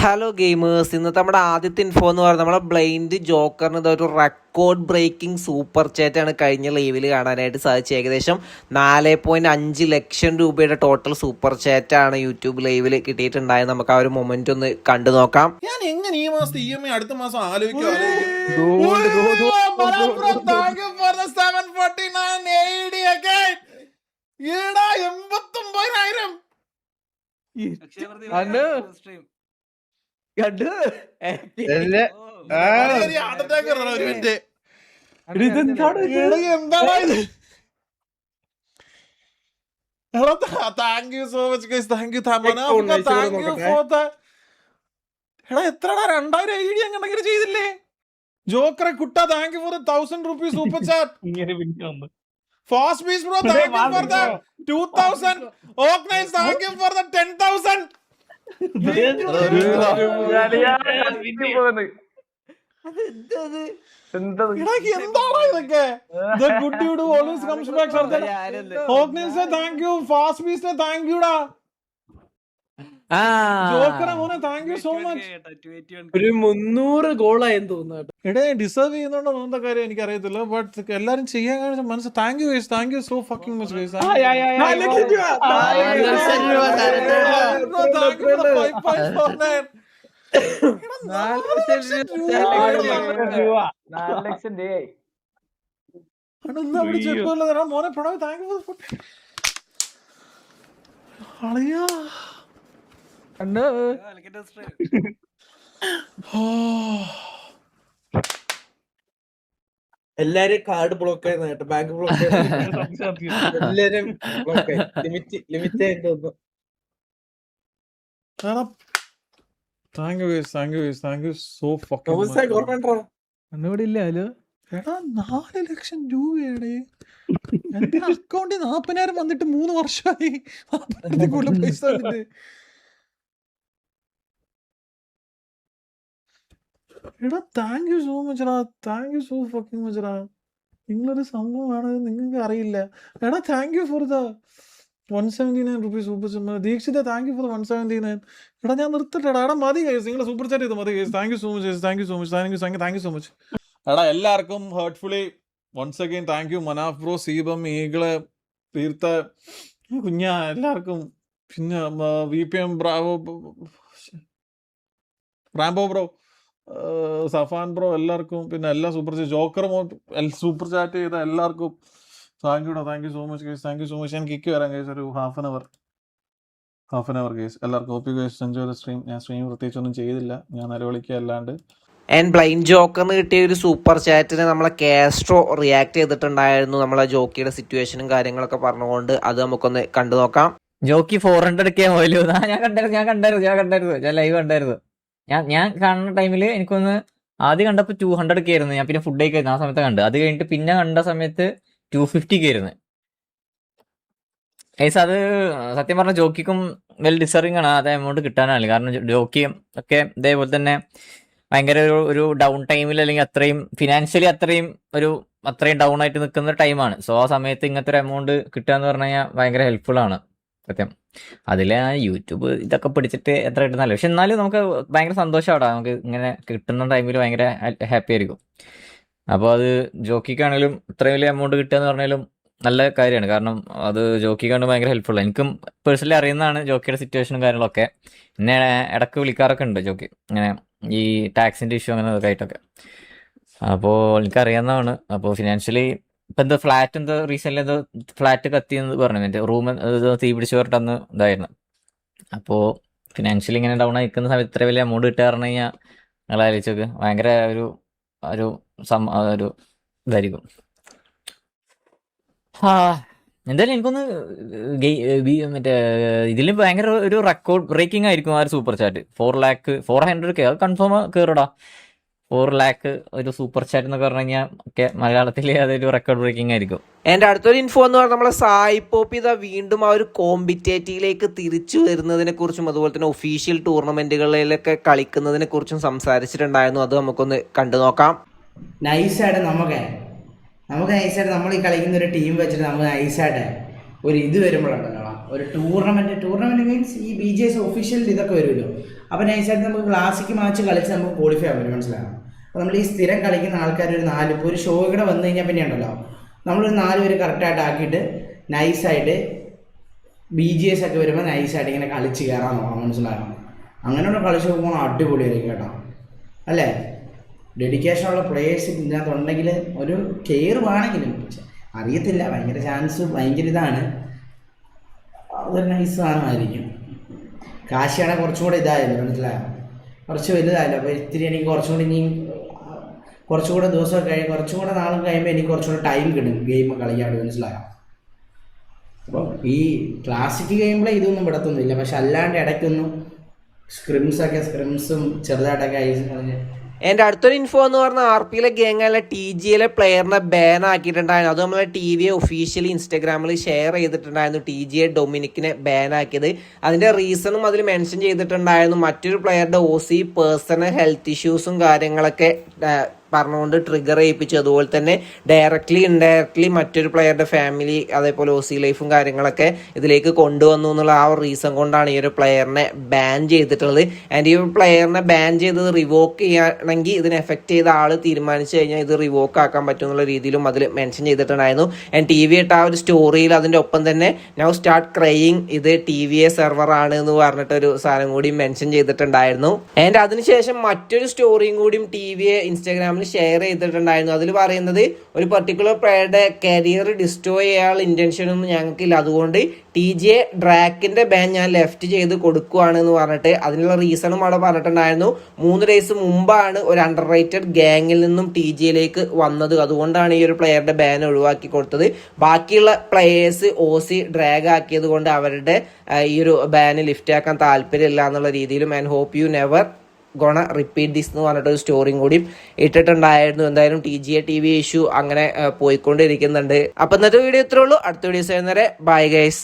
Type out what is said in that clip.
Hello gamers, ഇന്നത്തെ നമ്മുടെ ആദ്യത്തെ ഇൻഫോ എന്ന് പറയുന്നത് നമ്മളെ ബ്ലൈൻഡ് ജോക്കറിന് ഇതൊരു റെക്കോർഡ് ബ്രേക്കിംഗ് സൂപ്പർ ചാറ്റാണ് കഴിഞ്ഞ ലൈവിൽ കാണാനായിട്ട് സാധിച്ചത്. ഏകദേശം 4.5 ലക്ഷം രൂപയുടെ ടോട്ടൽ സൂപ്പർ ചാറ്റാണ് യൂട്യൂബ് ലൈവിൽ കിട്ടിയിട്ടുണ്ടായത്. നമുക്ക് ആ ഒരു മൊമെന്റ് ഒന്ന് കണ്ടു നോക്കാം. ഞാൻ എങ്ങനെ ഈ മാസത്തെ EMI അടുത്ത മാസം ആലോചിക്കും. Thank you so much guys. Thank you for the. എടാ എത്രടാ 2000 ഐഡി അങ്ങനെ ചെയ്തില്ലേ? ജോക്കറെ കുട്ട thank you for 1000 rupees super chat. Fast bees bro thank you for the 2000. ഓക്നൈസ് താങ്ക് യു ഫോർ ദ 10,000. എന്താടാ ഇതൊക്കെ? The good dude who always comes back. ഓക്നൈസ് thank you. Fast bees thank you ഡാ. ജോക്കറെ മോനെ താങ്ക് യു സോ മച്ച്. ഒരു 300 ഗോളായെന്ന് തോന്നുന്നു. എടേ ഡിസേർവ് ചെയ്യുന്നുണ്ടോ ഒന്നും കാര്യം എനിക്ക് അറിയത്തില്ല. ബട്ട് എല്ലാരും ചെയ്യാൻ കാണിച്ച മനസ്സ് thank you guys. Thank you so fucking much guys. മോനെ പ്രണവ് താങ്ക് യു ഫോർ അളിയാ. എല്ലാരും കാർഡ് ബ്ലോക്ക് ആയിരുന്നു, ബാങ്ക് ബ്ലോക്ക് എല്ലാരും ലിമിറ്റ് ആയിട്ട് തോന്നുന്നു. Thank you guys. Thank you guys. Thank you so fucking much. കണ്ണുകൂടില്ല ഹലോ. എടാ 4 ലക്ഷം രൂപയുടെ എന്റെ അക്കൗണ്ടിൽ 40,000 വന്നിട്ട് 3 വർഷമായി. കൂടുതൽ പൈസ വന്നിട്ട്. എടാ താങ്ക് യു സോ മച്ച് ടാ. Thank you so fucking much ടാ. നിങ്ങളൊരു സംഭവമാണ്, നിങ്ങൾക്ക് അറിയില്ല. എടാ thank you for the 179 rupees super chat. Deekshitha thank you four 179. എടാ ഞാൻ നിർത്തട്ടെടാ. എടാ മതി ഗൈസ്, നിങ്ങൾ സൂപ്പർ ചാറ്റ് ചെയ്ത് മതി guys. Thank you so much. Thank you so much. Thank you so much. എടാ എല്ലാവർക്കും heartfully once again thank you. Manaf bro, സീബം, ഈഗിള്, തീർത്ത കുഞ്ഞ, എല്ലാവർക്കും. പിന്നെ VPM Rambo bro, Safan bro, എല്ലാവർക്കും. പിന്നെ എല്ലാ super chat joker super chat ചെയ്ത എല്ലാവർക്കും താങ്ക് യുടാ. Thank you so much guys. Thank you so much. ഞാൻ കിക്ക് വരാം ഗൈസ്, ഒരു ഹാഫ് ആൻ അവർ ഗൈസ്. എല്ലാവർക്കും hope you guys enjoy the stream. ഞാൻ സ്ട്രീം പ്രത്യേകിച്ചൊന്നും ചെയ്തില്ല, ഞാൻ നിലവിളിക്കുക അല്ലാണ്ട്. ആൻഡ് ബ്ലൈൻഡ് ജോക്കറിന് കിട്ടിയ ഒരു സൂപ്പർ ചാറ്റിന് നമ്മളെ കാസ്ട്രോ റിയാക്ട് ചെയ്തിട്ടുണ്ടായിരുന്നു. നമ്മളെ ജോക്കിയുടെ സിറ്റുവേഷനും കാര്യങ്ങളൊക്കെ പറഞ്ഞുകൊണ്ട് അത് നമുക്കൊന്ന് കണ്ടു നോക്കാം. ജോക്കി 400K പോയല്ലോ. ഞാൻ കണ്ടായിരുന്നു. ഞാൻ ലൈവ് കണ്ടായിരുന്നു. ഞാൻ കാണുന്ന ടൈമില് എനിക്കൊന്ന് ആദ്യം കണ്ടപ്പോൾ 200K ആയിരുന്നു. ഞാൻ പിന്നെ ഫുഡ് കഴിക്കായിരുന്നു ആ സമയത്ത് കണ്ട്. അത് കഴിഞ്ഞിട്ട് പിന്നെ കണ്ട സമയത്ത് 250K ആയിരുന്നു. ഏസ് അത് സത്യം പറഞ്ഞ ജോക്കിക്കും വെൽ ഡിസർവിംഗ് ആണ് അത് എമൗണ്ട് കിട്ടാനാണ്. കാരണം ജോക്കി ഒക്കെ ഇതേപോലെ തന്നെ ഭയങ്കര ഒരു ഡൗൺ ടൈമിൽ, അല്ലെങ്കിൽ അത്രയും ഫിനാൻഷ്യലി അത്രയും ഡൗൺ ആയിട്ട് നിൽക്കുന്ന ടൈമാണ്. സോ ആ സമയത്ത് ഇങ്ങനത്തെ ഒരു എമൗണ്ട് കിട്ടുക എന്ന് പറഞ്ഞു കഴിഞ്ഞാൽ ഭയങ്കര ഹെൽപ്ഫുൾ ആണ് സത്യം. അതിൽ യൂട്യൂബ് ഇതൊക്കെ പിടിച്ചിട്ട് എത്ര കിട്ടുന്നല്ലോ. പക്ഷെ എന്നാലും നമുക്ക് ഭയങ്കര സന്തോഷമാണ്. നമുക്ക് ഇങ്ങനെ കിട്ടുന്ന ടൈമിൽ ഭയങ്കര ഹാപ്പി ആയിരിക്കും. അപ്പോൾ അത് ജോക്കിക്കാണെങ്കിലും ഇത്രയും വലിയ എമൗണ്ട് കിട്ടുക എന്ന് പറഞ്ഞാലും നല്ല കാര്യമാണ്. കാരണം അത് ജോക്കിക്കാണ്ട് ഭയങ്കര ഹെൽപ്ഫുൾ. എനിക്കും പേഴ്സണലി അറിയുന്നതാണ് ജോക്കിയുടെ സിറ്റുവേഷനും കാര്യങ്ങളൊക്കെ. എന്നെ ഇടയ്ക്ക് വിളിക്കാറൊക്കെ ഉണ്ട് ജോക്കി, ഇങ്ങനെ ഈ ടാക്സിൻ്റെ ഇഷ്യൂ അങ്ങനെ ആയിട്ടൊക്കെ. അപ്പോൾ എനിക്കറിയാവുന്നതാണ്. അപ്പോൾ ഫിനാൻഷ്യലി ഇപ്പം എന്താ റീസെൻ്റ് ഫ്ലാറ്റ് കത്തിയെന്ന് പറഞ്ഞു, എൻ്റെ റൂം തീ പിടിച്ച് പറഞ്ഞിട്ടന്ന് ഇതായിരുന്നു. അപ്പോൾ ഫിനാൻഷ്യലി ഇങ്ങനെ ഡൗൺ ആയി നിൽക്കുന്ന സമയത്ത് ഇത്ര വലിയ എമൗണ്ട് കിട്ടുക പറഞ്ഞു കഴിഞ്ഞാൽ നിങ്ങൾ ആലോചിച്ചൊക്കെ ഭയങ്കര ഒരു ഇതായിരിക്കും. എന്തായാലും എനിക്കൊന്ന് മറ്റേ ഇതിലും ഭയങ്കര ഒരു റെക്കോർഡ് ബ്രേക്കിംഗ് ആയിരിക്കും ആ ഒരു സൂപ്പർ ചാറ്റ്. 400K അത് കൺഫേം കയറടാ. 4 lakh ഒരു സൂപ്പർ ചാറ്റ് എന്നൊക്കെ പറഞ്ഞു കഴിഞ്ഞാൽ ഒക്കെ മലയാളത്തിൽ അതൊരു റെക്കോർഡ് ബ്രേക്കിംഗ് ആയിരിക്കും. എൻ്റെ അടുത്തൊരു ഇൻഫോ എന്ന് പറഞ്ഞാൽ നമ്മളെ സായി പോപ്പി ഇതാ വീണ്ടും ആ ഒരു കോമ്പറ്റേറ്റീവിലേക്ക് തിരിച്ചു വരുന്നതിനെ കുറിച്ചും അതുപോലെ തന്നെ ഒഫീഷ്യൽ ടൂർണമെന്റുകളിലൊക്കെ കളിക്കുന്നതിനെ കുറിച്ചും സംസാരിച്ചിട്ടുണ്ടായിരുന്നു. അത് നമുക്കൊന്ന് കണ്ടു നോക്കാം. നൈസായിട്ട് നമുക്ക് നൈസായിട്ട് നമ്മൾ ഈ കളിക്കുന്ന ഒരു ടീം വെച്ചിട്ട് നമുക്ക് നൈസായിട്ട് ഒരു ഇത് വരുമ്പോഴുണ്ടല്ലോ, ഒരു ടൂർണമെന്റ് മീൻസ് ഈ BGS ഒഫീഷ്യൽ ഇതൊക്കെ വരുമല്ലോ. അപ്പോൾ നൈസായിട്ട് നമുക്ക് ക്ലാസിക് മാച്ച് കളിച്ച് നമുക്ക് ക്വാളിഫൈ ആവും, മനസ്സിലാവും. അപ്പോൾ നമ്മൾ ഈ സ്ഥിരം കളിക്കുന്ന ആൾക്കാർ ഒരു 4, ഇപ്പോൾ ഒരു ഷോ കൂടെ വന്നു കഴിഞ്ഞാൽ പിന്നെ ഉണ്ടല്ലോ, നമ്മളൊരു 4 പേര് കറക്റ്റായിട്ട് ആക്കിയിട്ട് നൈസായിട്ട് BGS ഒക്കെ വരുമ്പോൾ നൈസായിട്ട് ഇങ്ങനെ കളിച്ച് കയറാൻ നോക്കാം, മനസ്സിലാക്കണം. അങ്ങനെയുള്ള കളിച്ച് നോക്കുമ്പോൾ അടിപൊളിയായിരിക്കും കേട്ടോ, അല്ലേ? ഡെഡിക്കേഷനുള്ള പ്ലേയേഴ്സ് ഇതിനകത്തുണ്ടെങ്കിൽ ഒരു കെയർ വേണമെങ്കിലും അറിയത്തില്ല, ഭയങ്കര ചാൻസ് ഭയങ്കര ഇതാണ്, അതൊരു നൈസ് സാധനമായിരിക്കും. കാശിയാണെങ്കിൽ കുറച്ചും കൂടെ ഇതായല്ലോ, മനസ്സിലായോ, കുറച്ച് വലുതായല്ലോ. അപ്പോൾ ഇത്തിരി എനിക്ക് കുറച്ചുകൂടെ ദിവസമൊക്കെ കുറച്ചും കൂടെ നാളും കഴിയുമ്പോൾ എനിക്ക് കുറച്ചുകൂടെ ടൈം കിട്ടും ഗെയിം കളിക്കാൻ, മനസ്സിലായോ. അപ്പോൾ ഈ ക്ലാസിക് ഗെയിമിൽ ഇതൊന്നും വിടത്തൊന്നുമില്ല, പക്ഷെ അല്ലാണ്ട് ഇടയ്ക്കൊന്നും സ്ക്രിംസും ചെറുതായിട്ടൊക്കെ ഐസ് കളഞ്ഞ്. എൻ്റെ അടുത്തൊരു ഇൻഫോ എന്ന് പറഞ്ഞാൽ RPയിലെ ഗാങ്ങായ TGA പ്ലെയറിനെ ബാൻ ആക്കിയിട്ടുണ്ടായിരുന്നു. അത് നമ്മളെ TVA ഒഫീഷ്യലി ഇൻസ്റ്റാഗ്രാമിൽ ഷെയർ ചെയ്തിട്ടുണ്ടായിരുന്നു, TGA ഡൊമിനിക്കിനെ ബാൻ ആക്കിയത്. അതിൻ്റെ റീസണും അതിൽ മെൻഷൻ ചെയ്തിട്ടുണ്ടായിരുന്നു. മറ്റൊരു പ്ലെയറുടെ OC പേഴ്സണൽ ഹെൽത്ത് ഇഷ്യൂസും കാര്യങ്ങളൊക്കെ പറഞ്ഞുകൊണ്ട് ട്രിഗർ ചെയ്യിപ്പിച്ചു. അതുപോലെ തന്നെ ഡയറക്റ്റ്ലി ഇൻഡയറക്റ്റ്ലി മറ്റൊരു പ്ലെയറുടെ ഫാമിലി അതേപോലെ OC ലൈഫും കാര്യങ്ങളൊക്കെ ഇതിലേക്ക് കൊണ്ടുവന്നു എന്നുള്ള ആ ഒരു റീസൺ കൊണ്ടാണ് ഈ ഒരു പ്ലെയറിനെ ബാൻ ചെയ്തിട്ടുള്ളത്. ആൻഡ് ഈ ഒരു പ്ലെയറിനെ ബാൻ ചെയ്തത് റിവോക്ക് ചെയ്യുകയാണെങ്കിൽ ഇതിനെ എഫക്റ്റ് ചെയ്ത ആൾ തീരുമാനിച്ചു കഴിഞ്ഞാൽ ഇത് റിവോക്ക് ആക്കാൻ പറ്റും എന്നുള്ള രീതിയിലും അതിൽ മെൻഷൻ ചെയ്തിട്ടുണ്ടായിരുന്നു. ആൻഡ് TV ഇട്ട ആ ഒരു സ്റ്റോറിയിൽ അതിൻ്റെ ഒപ്പം തന്നെ നൗ സ്റ്റാർട്ട് ക്രൈയിങ് ഇത് TVA സെർവർ ആണ് എന്ന് പറഞ്ഞിട്ടൊരു സാധനം കൂടി മെൻഷൻ ചെയ്തിട്ടുണ്ടായിരുന്നു. ആൻഡ് അതിനുശേഷം മറ്റൊരു സ്റ്റോറിയും കൂടിയും TVA ഇൻസ്റ്റാഗ്രാമിൽ ഷെയർ ചെയ്തിട്ടുണ്ടായിരുന്നു. അതിൽ പറയുന്നത് ഒരു പർട്ടിക്കുലർ പ്ലെയറുടെ കരിയർ ഡിസ്ട്രോയ് ചെയ്യാനുള്ള ഇന്റൻഷൻ ഒന്നും ഞങ്ങൾക്കില്ല, അതുകൊണ്ട് TGA ഡ്രാക്കിന്റെ ബാൻ ഞാൻ ലെഫ്റ്റ് ചെയ്ത് കൊടുക്കുകയാണ് എന്ന് പറഞ്ഞിട്ട് അതിനുള്ള റീസണും അവിടെ പറഞ്ഞിട്ടുണ്ടായിരുന്നു. 3 days മുമ്പാണ് ഒരു അണ്ടർ റേറ്റഡ് ഗാങ്ങിൽ നിന്നും TGAയിലേക്ക് വന്നത്, അതുകൊണ്ടാണ് ഈ ഒരു പ്ലെയറുടെ ബാൻ ഒഴിവാക്കി കൊടുത്തത്. ബാക്കിയുള്ള പ്ലെയേഴ്സ് OC ഡ്രാഗ് ആക്കിയത് കൊണ്ട് അവരുടെ ഈ ഒരു ബാന് ലിഫ്റ്റ് ആക്കാൻ താല്പര്യമില്ല എന്നുള്ള രീതിയിലും and hope you never gonna repeat this എന്ന് പറഞ്ഞിട്ടൊരു സ്റ്റോറിയും കൂടി ഇട്ടിട്ടുണ്ടായിരുന്നു. എന്തായാലും TGA TV ഇഷ്യൂ അങ്ങനെ പോയിക്കൊണ്ടിരിക്കുന്നുണ്ട്. അപ്പം ഇന്നത്തെ വീഡിയോ ഇത്രേ ഉള്ളൂ. അടുത്ത വീഡിയോസ് വരുന്നവരെ ബൈ ഗൈസ്.